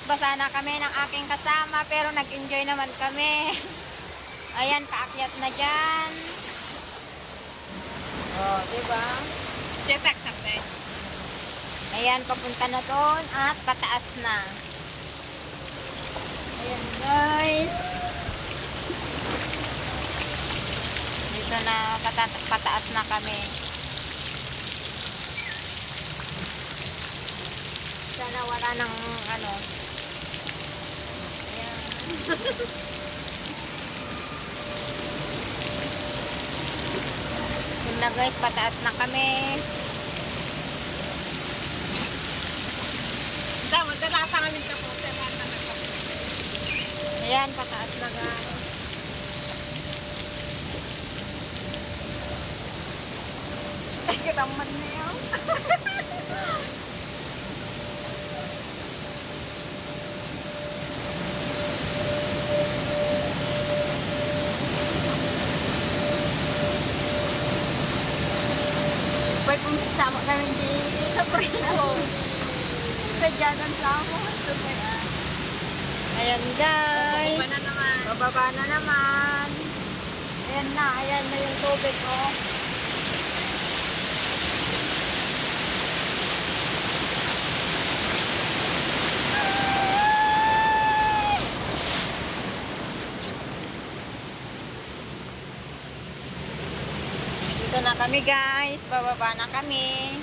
basa na kami ng aking kasama pero nag-enjoy naman kami. Ayan, paakyat na dyan. Oh, diba? Jetpack something. Ayan, papunta na doon at pataas na. Ayan, guys. Dito na pataas na kami. Sana wala ng ano. Ayan. Yun na guys, pataas na kami. Tama, dalata kami sa po. Ayan, pataas na guys. Ay, kataman na yun. Pwede kung sama kami di sa preno. Sa dyanan sa ako. Ayan guys. Bababa na naman. Bababa na naman. Ayan na yung tubig oh. Dito na kami guys. Bababa na kami.